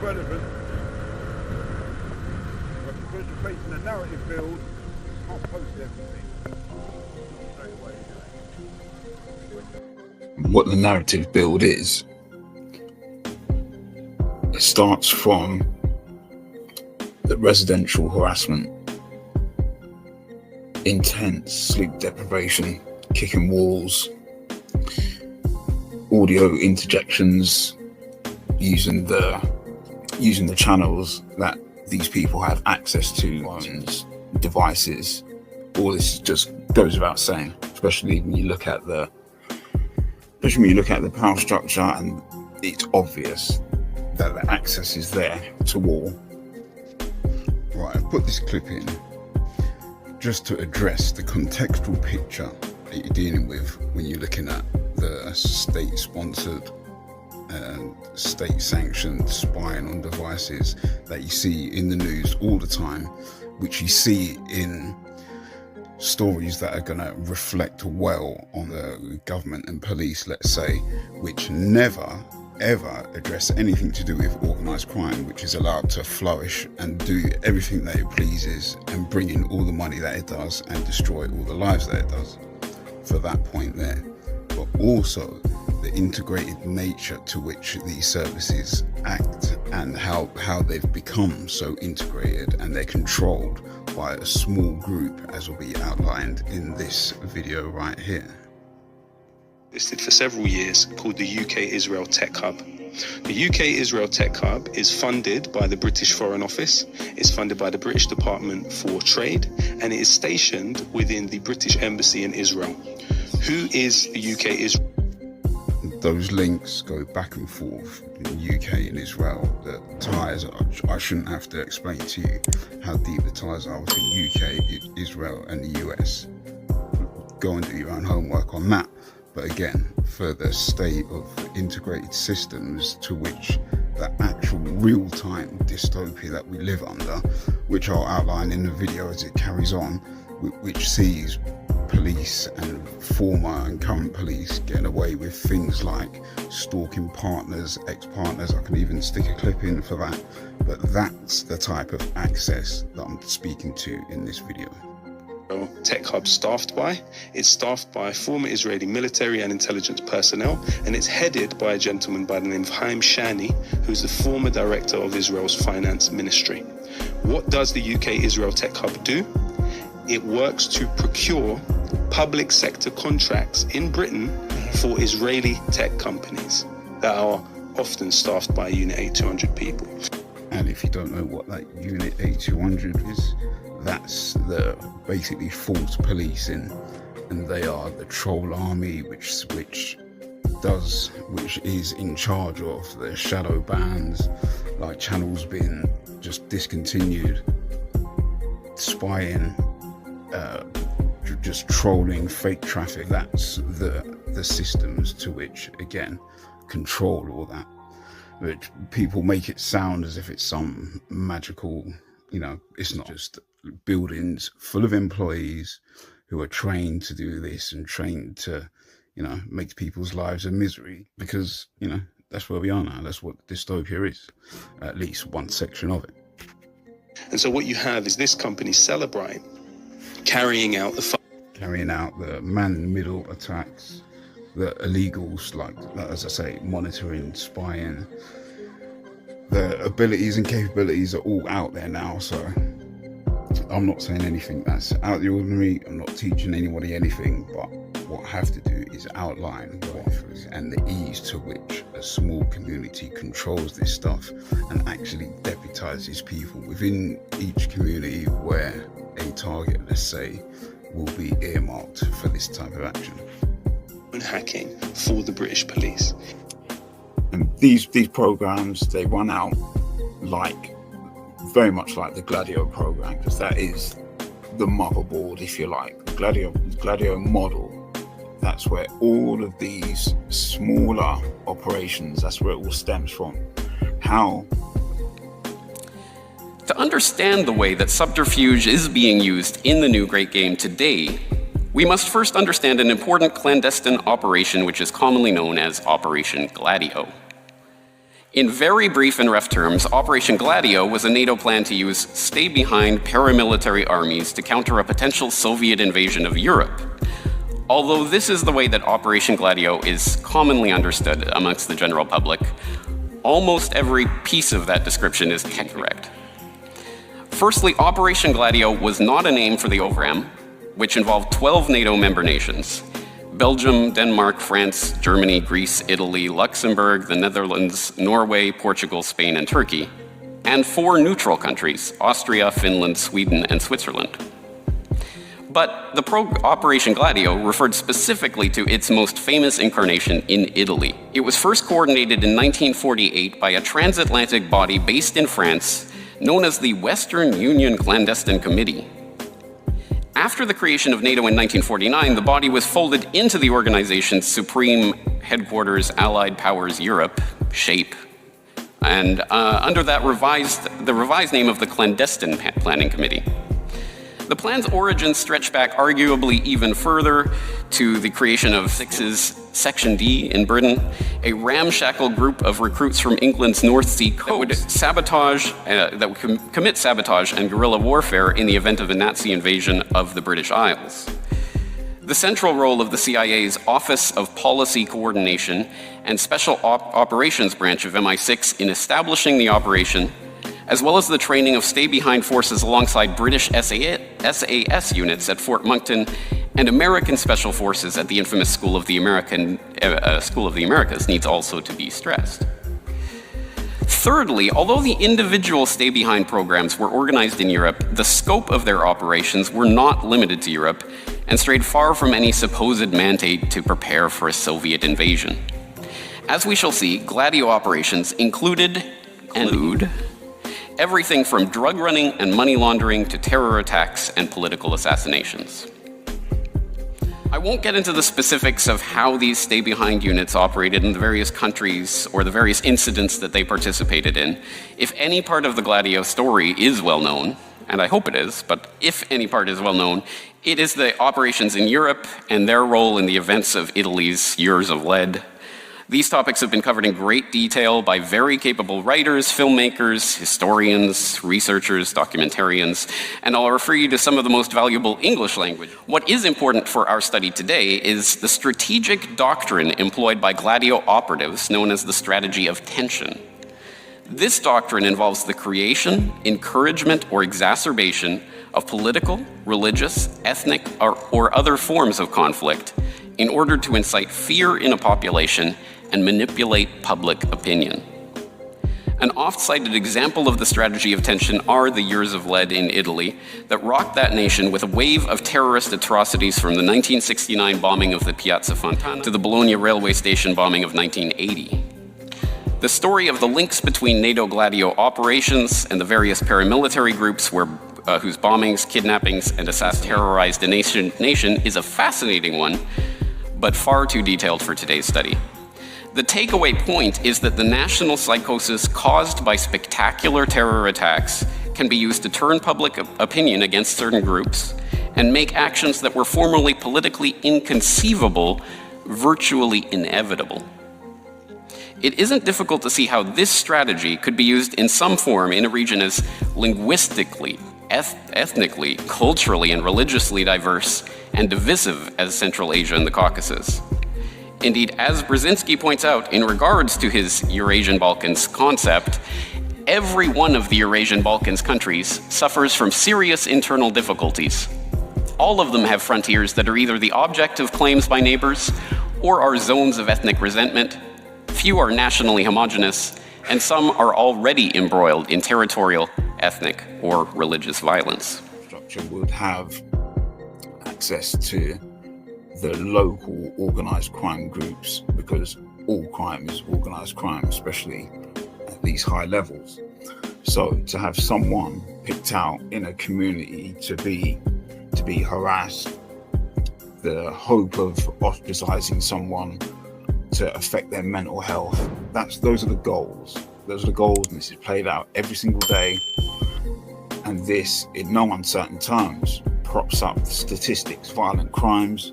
relevant, but because you're facing a narrative build, you can't post everything straight away. What the narrative build is, it starts from the residential harassment, intense sleep deprivation, kicking walls, audio interjections, using the channels that these people have access to, phones, devices. All this just goes without saying, especially when you look at the power structure, and it's obvious that the access is there to all. Right, I've put this clip in just to address the contextual picture that you're dealing with when you're looking at the state-sponsored and state-sanctioned spying on devices that you see in the news all the time, which you see in stories that are going to reflect well on the government and police, let's say, which never ever address anything to do with organised crime, which is allowed to flourish and do everything that it pleases and bring in all the money that it does and destroy all the lives that it does for that point there. But also the integrated nature to which these services act and how they've become so integrated, and they're controlled by a small group, as will be outlined in this video right here. Listed for several years, called the UK Israel Tech Hub. The UK Israel Tech Hub is funded by the British Foreign Office, it's funded by the British Department for Trade, and it is stationed within the British Embassy in Israel. Who is the UK Israel? Those links go back and forth in the UK and Israel. The ties, I shouldn't have to explain to you how deep the ties are between UK, Israel and the US. Go and do your own homework on that. But again, for the state of integrated systems to which the actual real-time dystopia that we live under, which I'll outline in the video as it carries on, which sees police and former and current police getting away with things like stalking partners, ex-partners. I can even stick a clip in for that. But that's the type of access that I'm speaking to in this video. Tech Hub staffed by? It's staffed by former Israeli military and intelligence personnel, and it's headed by a gentleman by the name of Haim Shani, who's the former director of Israel's finance ministry. What does the UK Israel Tech Hub do? It works to procure public sector contracts in Britain for Israeli tech companies that are often staffed by Unit 8200 people. And if you don't know what that Unit 8200 is, that's the basically false policing, and they are the troll army which is in charge of the shadow bans, like channels being just discontinued, spying, just trolling, fake traffic. That's the systems to which, again, control all that. Which people make it sound as if it's some magical, it's not. Just buildings full of employees who are trained to do this and trained to, make people's lives a misery, because, that's where we are now. That's what dystopia is, at least one section of it. And so what you have is this company, Celebrite, carrying out the man-in-the-middle attacks, the illegals, like, as I say, monitoring, spying. The abilities and capabilities are all out there now, so I'm not saying anything that's out of the ordinary. I'm not teaching anybody anything, but what I have to do is outline what and the ease to which a small community controls this stuff and actually deputizes people within each community where a target, let's say, will be earmarked for this type of action. Hacking for the police. And these programs, they run out very much like the Gladio program, because that is the motherboard, if you like. Gladio model, that's where all of these smaller operations, that's where it all stems from. How? To understand the way that subterfuge is being used in the new Great Game today, we must first understand an important clandestine operation which is commonly known as Operation Gladio. In very brief and rough terms, Operation Gladio was a NATO plan to use stay-behind paramilitary armies to counter a potential Soviet invasion of Europe. Although this is the way that Operation Gladio is commonly understood amongst the general public, almost every piece of that description is incorrect. Firstly, Operation Gladio was not a name for the OGRAM, which involved 12 NATO member nations: Belgium, Denmark, France, Germany, Greece, Italy, Luxembourg, the Netherlands, Norway, Portugal, Spain, and Turkey, and 4 neutral countries: Austria, Finland, Sweden, and Switzerland. But the Operation Gladio referred specifically to its most famous incarnation in Italy. It was first coordinated in 1948 by a transatlantic body based in France known as the Western Union Clandestine Committee. After the creation of NATO in 1949, the body was folded into the organization's supreme headquarters, Allied Powers Europe, SHAPE, and under that revised name of the Clandestine Planning Committee. The plan's origins stretch back arguably even further to the creation of Six's Section D in Britain, a ramshackle group of recruits from England's North Sea coast that would commit sabotage and guerrilla warfare in the event of a Nazi invasion of the British Isles. The central role of the CIA's Office of Policy Coordination and Special Operations Branch of MI6 in establishing the operation, as well as the training of stay-behind forces alongside British SAS units at Fort Monkton and American Special Forces at the infamous School of the Americas, needs also to be stressed. Thirdly, although the individual stay-behind programs were organized in Europe, the scope of their operations were not limited to Europe and strayed far from any supposed mandate to prepare for a Soviet invasion. As we shall see, Gladio operations include everything from drug running and money laundering to terror attacks and political assassinations. I won't get into the specifics of how these stay-behind units operated in the various countries or the various incidents that they participated in. If any part of the Gladio story is well known, and I hope it is, but if any part is well known, it is the operations in Europe and their role in the events of Italy's Years of Lead. These topics have been covered in great detail by very capable writers, filmmakers, historians, researchers, documentarians, and I'll refer you to some of the most valuable English language. What is important for our study today is the strategic doctrine employed by Gladio operatives, known as the strategy of tension. This doctrine involves the creation, encouragement, or exacerbation of political, religious, ethnic, or other forms of conflict in order to incite fear in a population and manipulate public opinion. An oft-cited example of the strategy of tension are the Years of Lead in Italy that rocked that nation with a wave of terrorist atrocities from the 1969 bombing of the Piazza Fontana to the Bologna railway station bombing of 1980. The story of the links between NATO Gladio operations and the various paramilitary groups whose bombings, kidnappings, and assassinations terrorized the nation is a fascinating one, but far too detailed for today's study. The takeaway point is that the national psychosis caused by spectacular terror attacks can be used to turn public opinion against certain groups and make actions that were formerly politically inconceivable virtually inevitable. It isn't difficult to see how this strategy could be used in some form in a region as linguistically, ethnically, culturally, and religiously diverse and divisive as Central Asia and the Caucasus. Indeed, as Brzezinski points out in regards to his Eurasian Balkans concept, every one of the Eurasian Balkans countries suffers from serious internal difficulties. All of them have frontiers that are either the object of claims by neighbors or are zones of ethnic resentment. Few are nationally homogeneous, and some are already embroiled in territorial, ethnic, or religious violence. Structure would have access to the local organized crime groups, because all crime is organized crime, especially at these high levels. So to have someone picked out in a community to be harassed, the hope of ostracizing someone to affect their mental health, those are the goals. Those are the goals, and this is played out every single day. And this, in no uncertain terms, props up statistics, violent crimes,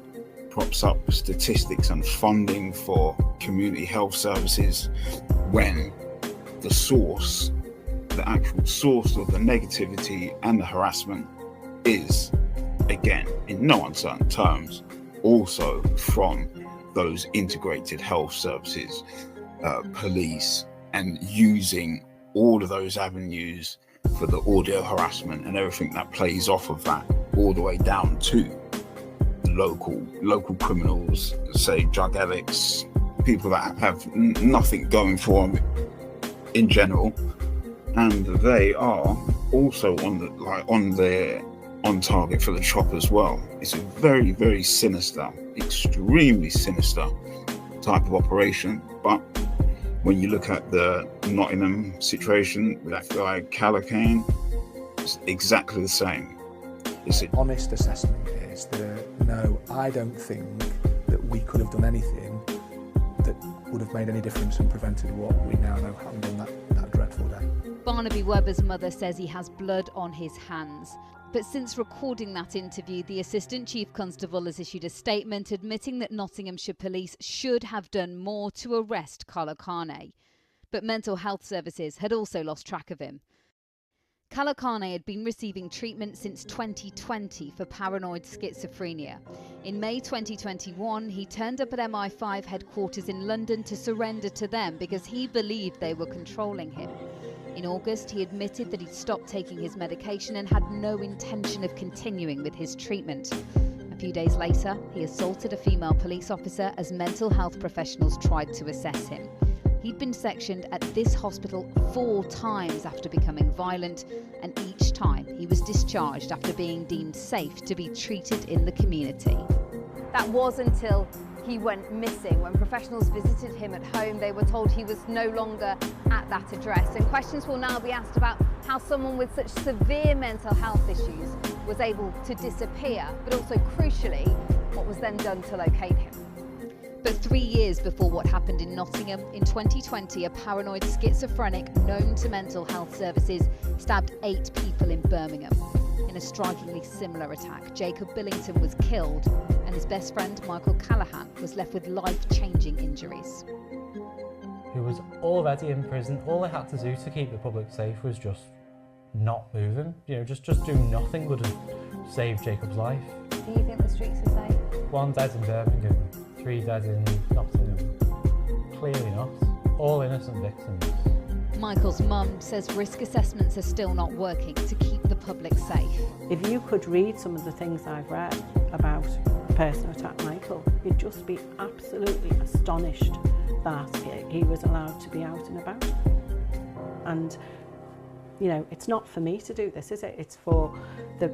props up statistics and funding for community health services when the source, the actual source of the negativity and the harassment is, again, in no uncertain terms, also from those integrated health services, police, and using all of those avenues for the audio harassment and everything that plays off of that, all the way down to local criminals, say drug addicts, people that have nothing going for them in general, and they are also on target for the chop as well. It's a very, very sinister, extremely sinister type of operation. But when you look at the Nottingham situation with that guy Cazar, it's exactly the same. It's an honest assessment is that no, I don't think that we could have done anything that would have made any difference and prevented what we now know happened on that dreadful day. Barnaby Webber's mother says he has blood on his hands. But since recording that interview, the Assistant Chief Constable has issued a statement admitting that Nottinghamshire Police should have done more to arrest Cazar. But mental health services had also lost track of him. Cazar had been receiving treatment since 2020 for paranoid schizophrenia. In May 2021, he turned up at MI5 headquarters in London to surrender to them because he believed they were controlling him. In August, he admitted that he'd stopped taking his medication and had no intention of continuing with his treatment. A few days later, he assaulted a female police officer as mental health professionals tried to assess him. He'd been sectioned at this hospital 4 times after becoming violent, and each time he was discharged after being deemed safe to be treated in the community. That was until he went missing. When professionals visited him at home, they were told he was no longer at that address. And questions will now be asked about how someone with such severe mental health issues was able to disappear, but also crucially, what was then done to locate him. But 3 years before what happened in Nottingham, in 2020, a paranoid schizophrenic known to mental health services stabbed 8 people in Birmingham. In a strikingly similar attack, Jacob Billington was killed, and his best friend, Michael Callahan, was left with life-changing injuries. He was already in prison. All they had to do to keep the public safe was just not moving. Just do nothing would have saved Jacob's life. Do you think the streets are safe? 1 dead in Birmingham, 3 dead in Nottingham. Clearly not. All innocent victims. Michael's mum says risk assessments are still not working to keep the public safe. If you could read some of the things I've read about the person who attacked Michael, you'd just be absolutely astonished that he was allowed to be out and about. And it's not for me to do this, is it? It's for the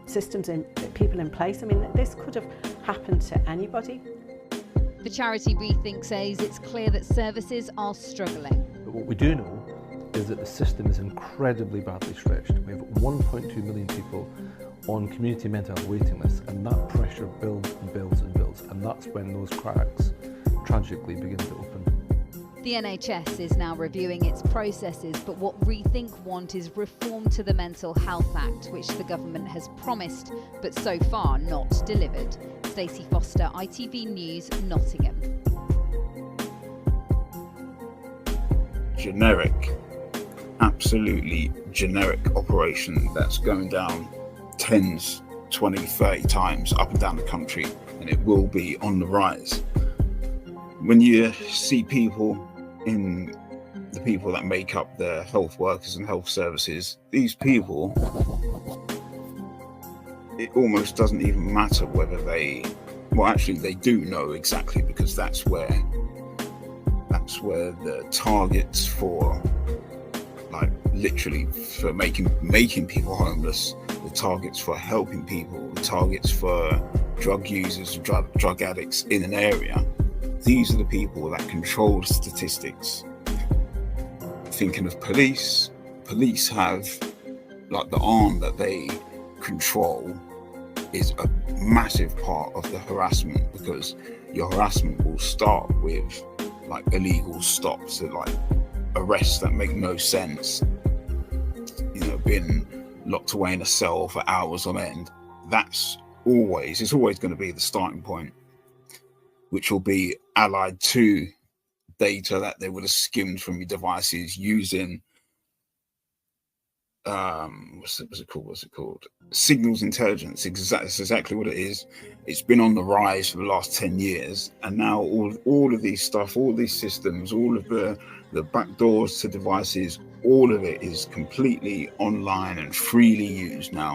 systems and people in place. I mean, this could have happened to anybody. The charity Rethink says it's clear that services are struggling. But what we do know is that the system is incredibly badly stretched. We have 1.2 million people on community mental health waiting lists, and that pressure builds and builds and builds, and that's when those cracks tragically begin to open. The NHS is now reviewing its processes, but what Rethink want is reform to the Mental Health Act, which the government has promised, but so far not delivered. Stacey Foster, ITV News, Nottingham. Generic, absolutely generic operation that's going down 10s, 20, 30 times up and down the country, and it will be on the rise. When you see people the people that make up the health workers and health services, these people, it almost doesn't even matter whether they do know exactly, because that's where the targets for, like, literally for making people homeless, the targets for helping people, the targets for drug users, drug addicts in an area. These are the people that control statistics. Thinking of police have, like, the arm that they control is a massive part of the harassment, because your harassment will start with, like, illegal stops, so, like, arrests that make no sense, being locked away in a cell for hours on end. It's always going to be the starting point, which will be allied to data that they would have skimmed from your devices using what's it called? Signals intelligence. That's exactly what it is. It's been on the rise for the last 10 years, and now all of these stuff, all these systems, all of the back doors to devices, all of it is completely online and freely used now,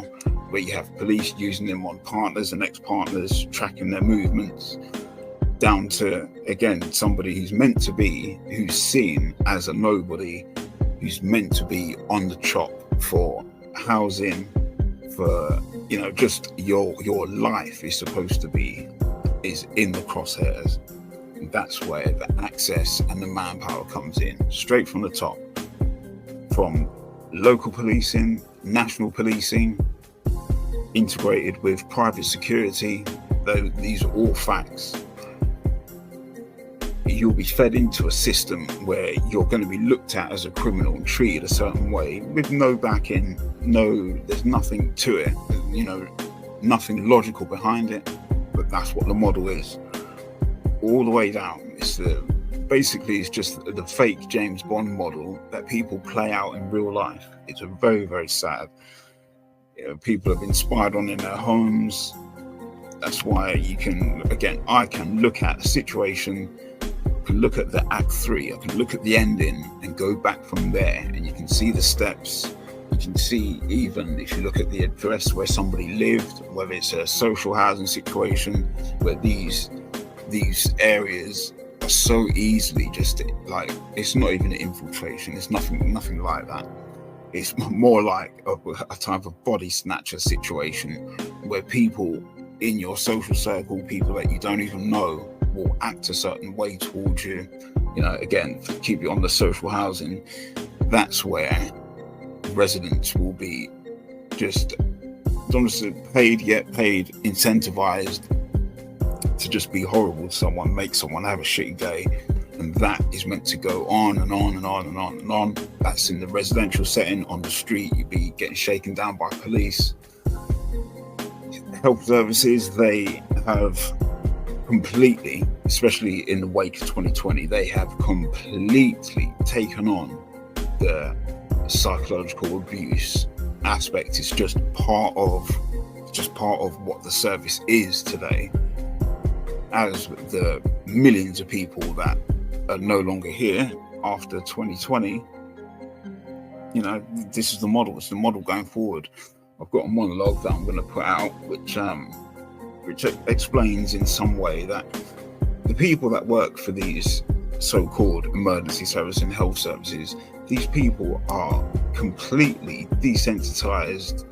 where you have police using them on partners and ex-partners, tracking their movements, down to, again, somebody who's meant to be, who's seen as a nobody, who's meant to be on the chop for housing, for, you know, just your life is supposed to be, is in the crosshairs. And that's where the access and the manpower comes in, straight from the top, from local policing, national policing, integrated with private security. These are all facts. You'll be fed into a system where you're going to be looked at as a criminal and treated a certain way with no backing, there's nothing to it, you know, nothing logical behind it, but that's what the model is. All the way down, it's just the fake James Bond model that people play out in real life. It's a very, very sad. You know, people have been spied on in their homes. That's why I can look at a situation, I can look at the Act 3, I can look at the ending and go back from there, and you can see the steps. You can see, even if you look at the address where somebody lived, whether it's a social housing situation, where these areas are so easily just like, it's not even an infiltration, it's nothing like that. It's more like a type of body snatcher situation where people in your social circle, people that you don't even know, will act a certain way towards you. You know, again, to keep you on the social housing, that's where residents will be just paid, incentivized to just be horrible to someone, make someone have a shitty day. And that is meant to go on and on and on and on and on. That's in the residential setting. On the street, you'd be getting shaken down by police. Health services, they have completely, especially in the wake of 2020, they have completely taken on the psychological abuse aspect. It's just part of what the service is today. As the millions of people that are no longer here after 2020, you know, this is the model. It's the model going forward. I've got a monologue that I'm going to put out, which explains in some way that the people that work for these so-called emergency services and health services, these people are completely desensitized,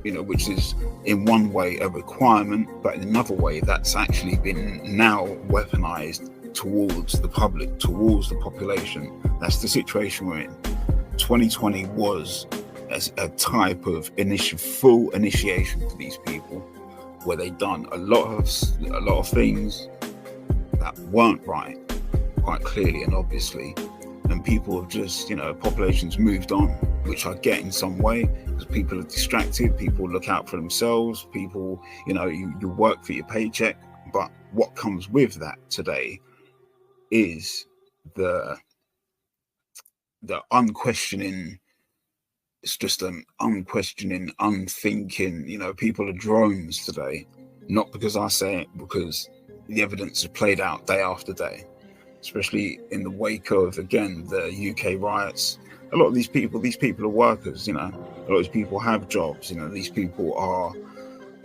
you know, which is in one way a requirement, but in another way that's actually been now weaponized towards the public, towards the population. That's the situation we're in. 2020 was as a type of full initiation for these people, where they'd done a lot of things that weren't right, quite clearly and obviously, and people have just, you know, populations moved on, which I get in some way, because people are distracted, people look out for themselves, people, you know, you work for your paycheck. But what comes with that today is the unquestioning. It's just an unquestioning, unthinking, you know, people are drones today. Not because I say it, because the evidence is played out day after day, especially in the wake of, again, the UK riots. A lot of these people are workers, you know, a lot of these people have jobs, you know, these people are,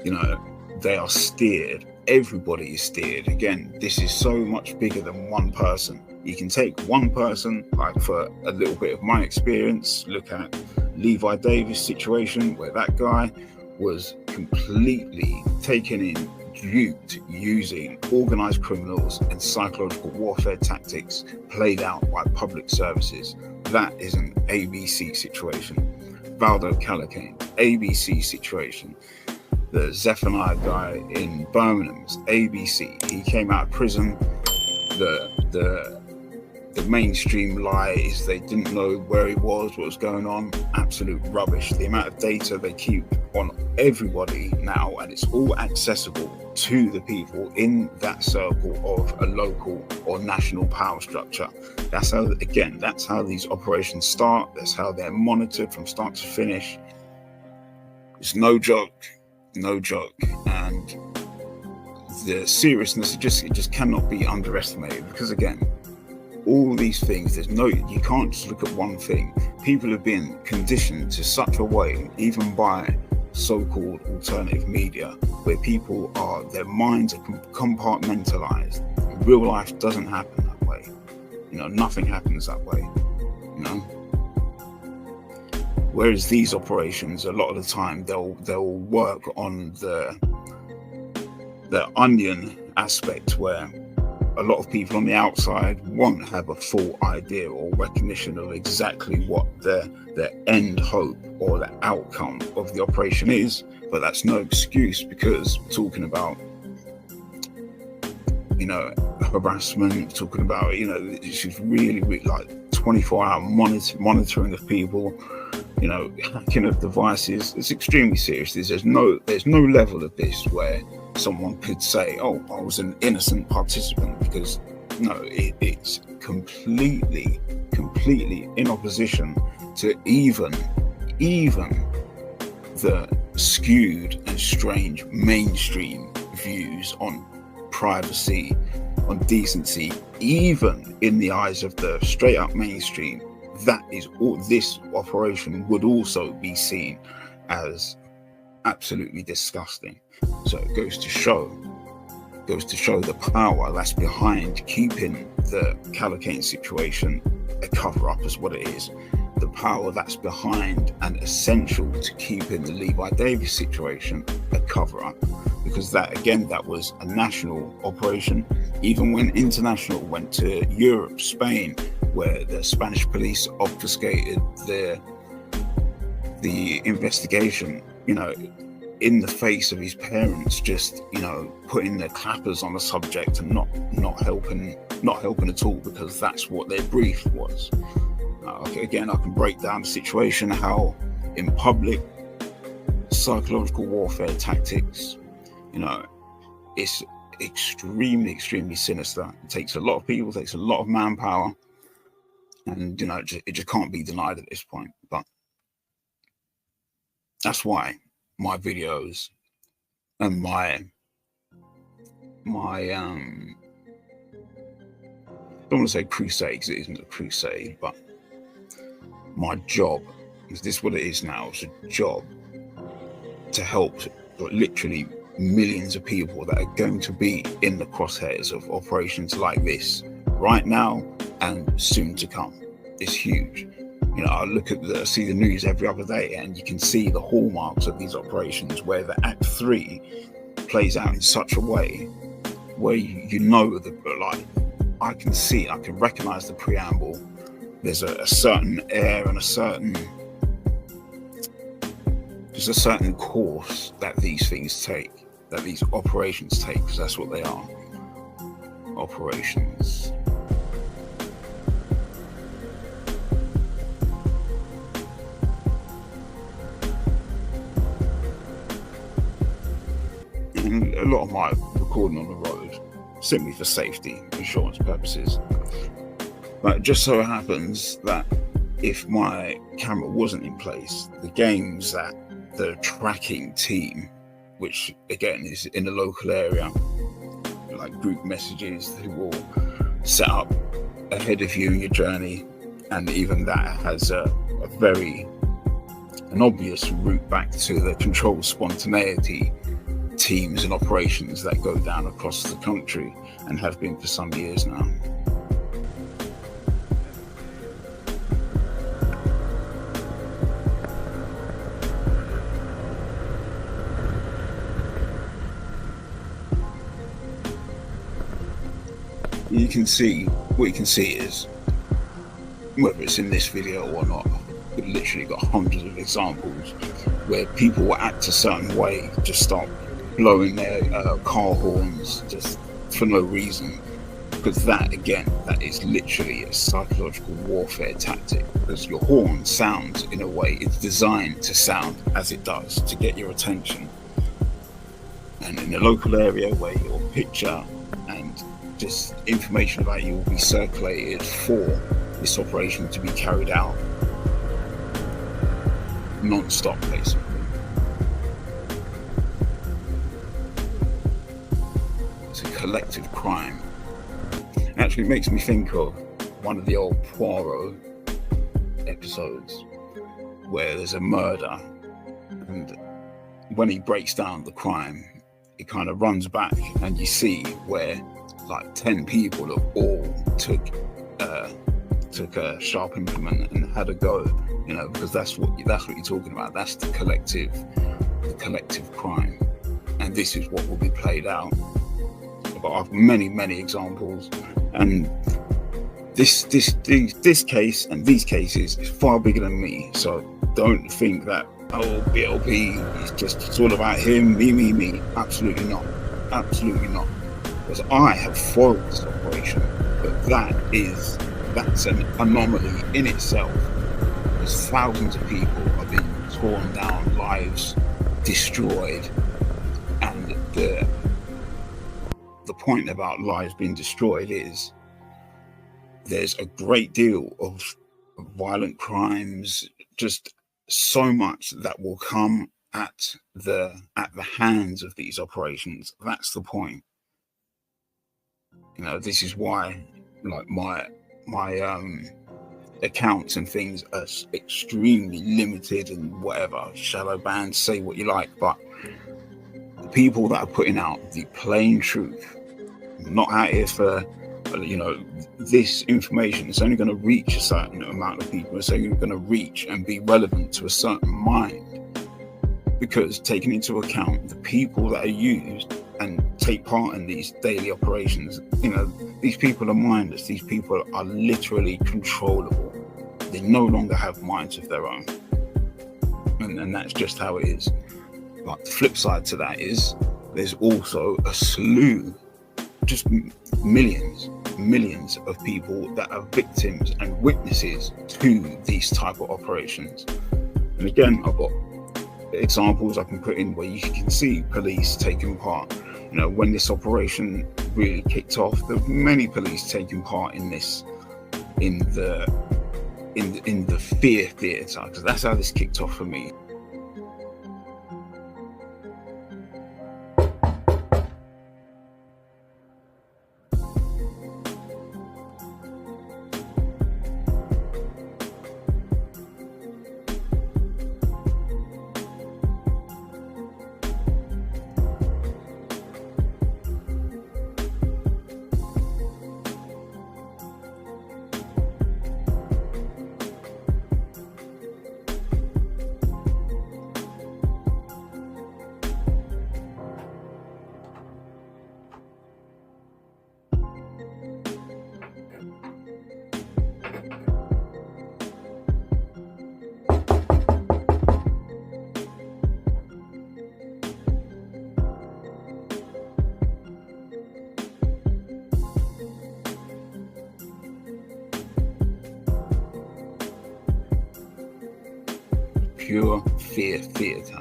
you know, they are steered. Everybody is steered. Again, this is so much bigger than one person. You can take one person, like for a little bit of my experience, look at Levi Davis' situation, where that guy was completely taken in, duped, using organised criminals and psychological warfare tactics played out by public services. That is an ABC situation. Valdo Calacane, ABC situation. The Zephaniah guy in Birmingham's ABC. He came out of prison. The mainstream lie is they didn't know where he was, what was going on. Absolute rubbish. The amount of data they keep on everybody now, and it's all accessible. to the people in that circle of a local or national power structure. That's how, again, that's how these operations start. That's how they're monitored from start to finish. It's no joke, no joke. And the seriousness, it just cannot be underestimated, because again, all these things, you can't just look at one thing. People have been conditioned to such a way, even by so-called alternative media, where their minds are compartmentalized. Real life doesn't happen that way. Nothing happens that way. Whereas these operations, a lot of the time, they'll work on the onion aspect, where a lot of people on the outside won't have a full idea or recognition of exactly what the end hope or the outcome of the operation is. But that's no excuse, because we're talking about, harassment, talking about, it's just really like 24-hour monitoring of people, hacking of devices. It's extremely serious. There's no level of this where someone could say, oh, I was an innocent participant, because no, it's completely in opposition to even the skewed and strange mainstream views on privacy, on decency. Even in the eyes of the straight up mainstream, this operation would also be seen as absolutely disgusting. So it goes to show the power that's behind keeping the Calicain situation a cover-up, is what it is. The power that's behind and essential to keeping the Levi Davis situation a cover-up, because that was a national operation. Even when international went to Europe, Spain, where the Spanish police obfuscated the investigation, in the face of his parents, just putting their clappers on the subject and not helping at all, because that's what their brief was. Again, I can break down the situation, how in public psychological warfare tactics, it's extremely sinister. It takes a lot of people, takes a lot of manpower, and it just can't be denied at this point. But that's why my videos and my I don't want to say crusade, because it isn't a crusade, but my job, is this what it is now? It's a job to help literally millions of people that are going to be in the crosshairs of operations like this right now and soon to come. It's huge. I see the news every other day, and you can see the hallmarks of these operations, where the Act 3 plays out in such a way where I can recognize the preamble. There's a certain air and a certain course that these things take, that these operations take, because that's what they are, operations. And a lot of my recording on the road, simply for safety, insurance purposes. But it just so happens that if my camera wasn't in place, the games that the tracking team, which again is in the local area, like group messages, who will set up ahead of you in your journey, and even that has an obvious route back to the controlled spontaneity teams and operations that go down across the country and have been for some years now. What you can see is, whether it's in this video or not, we've literally got hundreds of examples where people will act a certain way, just start blowing their car horns just for no reason, because that is literally a psychological warfare tactic, because your horn sounds in a way, it's designed to sound as it does, to get your attention. and in the local area where your picture and just information about you will be circulated for this operation to be carried out non-stop, basically. It's a collective crime. Actually, it makes me think of one of the old Poirot episodes where there's a murder, and when he breaks down the crime, it kind of runs back and you see where like 10 people have all took a sharp implement and had a go, you know, because that's what you're talking about. That's the collective crime, and this is what will be played out. But I've many examples, and this case and these cases is far bigger than me. So don't think that, oh, BLP is just, it's all about him, me. Absolutely not. Because I have foiled this operation, but that's an anomaly in itself. Because thousands of people are being torn down, lives destroyed, and the point about lives being destroyed is there's a great deal of violent crimes, just so much that will come at the hands of these operations. That's the point. You know, this is why, like, my accounts and things are extremely limited and whatever, shadow banned, say what you like, but the people that are putting out the plain truth, not out here for, you know, this information is only going to reach a certain amount of people. It's only going to reach and be relevant to a certain mind, because taking into account the people that are used and take part in these daily operations, you know, these people are mindless. These people are literally controllable. They no longer have minds of their own, and that's just how it is. But the flip side to that is there's also a slew, just millions of people that are victims and witnesses to these type of operations. And again, I've got examples I can put in where you can see police taking part. You know, when this operation really kicked off, there were many police taking part in this, in the fear theatre, because that's how this kicked off for me. Pure fear theatre.